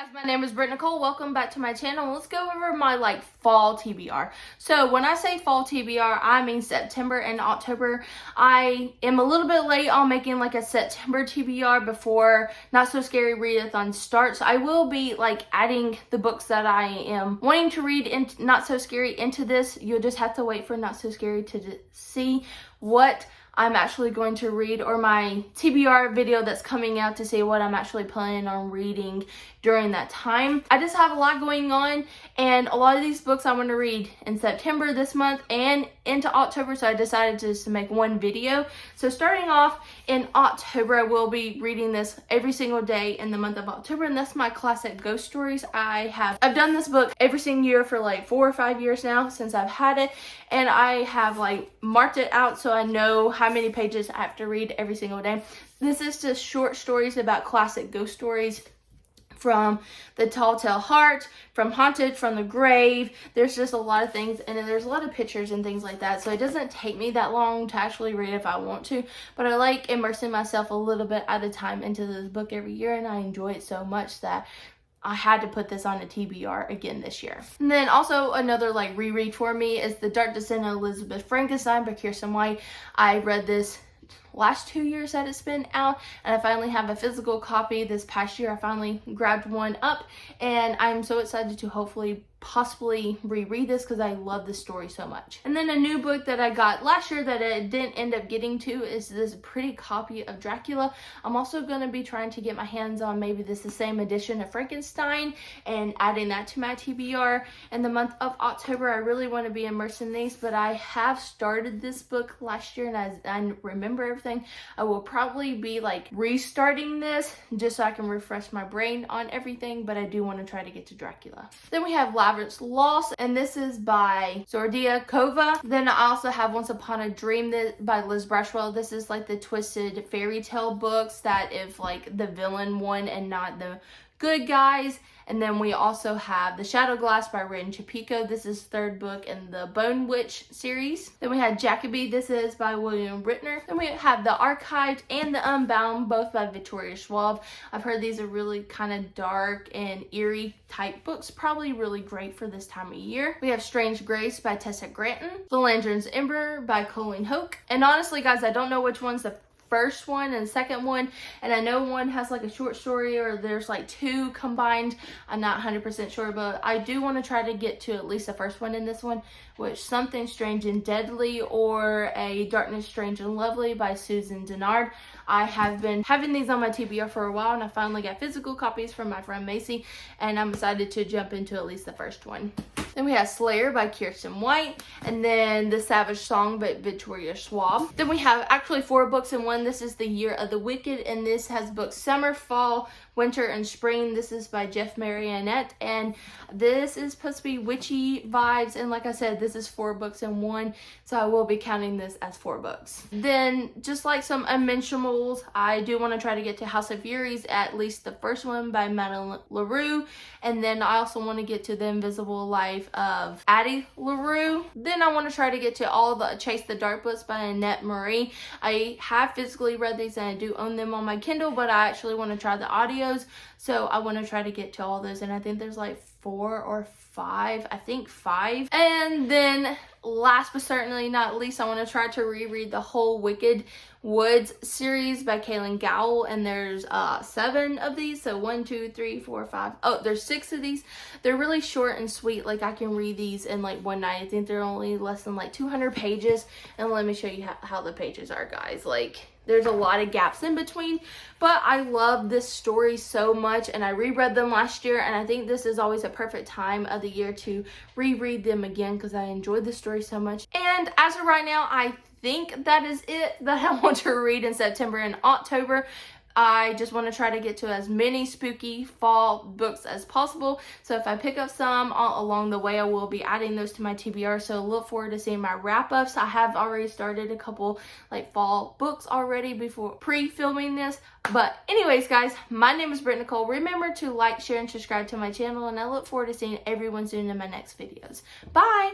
guys, my name is Britt Nicole. Welcome back to my channel. Let's go over my fall TBR. So when I say fall TBR, I mean September and October. I am a little bit late on making a September TBR before Not So Scary Readathon starts. I will be adding the books that I am wanting to read in Not So Scary into this. You'll just have to wait for Not So Scary to see what I'm actually going to read, or my TBR video that's coming out to see what I'm actually planning on reading during that time. I just have a lot going on, and a lot of these books I want to read in September this month and into October, so I decided just to make one video. So starting off in October, I will be reading this every single day in the month of October, and that's my classic ghost stories. I've done this book every single year for 4 or 5 years now since I've had it, and I have marked it out so I know how many pages I have to read every single day. This is just short stories about classic ghost stories, from The Tall Tale Heart, from Haunted, from the Grave. There's just a lot of things, and then there's a lot of pictures and things like that, so it doesn't take me that long to actually read if I want to, but I like immersing myself a little bit at a time into this book every year, and I enjoy it so much that I had to put this on a TBR again this year. And then also another reread for me is The Dark Descent of Elizabeth Frankenstein by Kiersten White. I read this last 2 years that it's been out, and I finally have a physical copy. This past year I finally grabbed one up, and I'm so excited to possibly reread this because I love this story so much. And then a new book that I got last year that I didn't end up getting to is this pretty copy of Dracula. I'm also going to be trying to get my hands on maybe the same edition of Frankenstein and adding that to my TBR in the month of October. I really want to be immersed in these, but I have started this book last year, and as I remember everything, I will probably be restarting this just so I can refresh my brain on everything, but I do want to try to get to Dracula. Then we have Labyrinth's Lost, and this is by Zordia Kova. Then I also have Once Upon a Dream by Liz Brashwell. This is the twisted fairy tale books that if the villain won and not the good guys. And then we also have The Shadow Glass by Rin Chapico. This is third book in the Bone Witch series. Then we have Jacoby. This is by William Rittner. Then we have The Archived and The Unbound, both by Victoria Schwab. I've heard these are really kind of dark and eerie type books, probably really great for this time of year. We have Strange Grace by Tessa Granton. The Lantern's Ember by Colleen Hoke. And honestly, guys, I don't know which one's the first one and second one, and I know one has a short story, or there's two combined. I'm not 100% sure, but I do want to try to get to at least the first one in this one, which Something Strange and Deadly, or A Darkness Strange and Lovely by Susan Dennard. I have been having these on my TBR for a while, and I finally got physical copies from my friend Macy, and I'm excited to jump into at least the first one. Then we have Slayer by Kiersten White, and then The Savage Song by Victoria Schwab. Then we have actually 4 books in one. This is The Year of the Wicked, and this has books Summer, Fall, Winter, and Spring. This is by Jeff Marionette, and this is supposed to be witchy vibes, and like I said, this is 4 books in one, so I will be counting this as 4 books. Then just some unmentionables, I do want to try to get to House of Furies, at least the first one by Madeline LaRue, and then I also want to get to The Invisible Life of Addie LaRue. Then I want to try to get to all the Chase the Dark books by Annette Marie. I have physically read these, and I do own them on my Kindle, but I actually want to try the audios, so I want to try to get to all those, and I think there's 4 or 5, I think 5. And then last but certainly not least, I want to try to reread the whole Wicked Woods series by Kaylynn Gowell, and there's 7 of these, so 1, 2, 3, 4, 5. Oh, there's 6 of these. They're really short and sweet. I can read these in one night. I think they're only less than 200 pages, and let me show you how the pages are, guys. There's a lot of gaps in between, but I love this story so much, and I reread them last year, and I think this is always a perfect time of the year to reread them again because I enjoyed the story so much. And as of right now, I think that is it that I want to read in September and October. I just want to try to get to as many spooky fall books as possible. So if I pick up some along the way, I will be adding those to my TBR. So look forward to seeing my wrap-ups. I have already started a couple fall books already before pre-filming this. But anyways, guys, my name is Britt Nicole. Remember to like, share, and subscribe to my channel. And I look forward to seeing everyone soon in my next videos. Bye!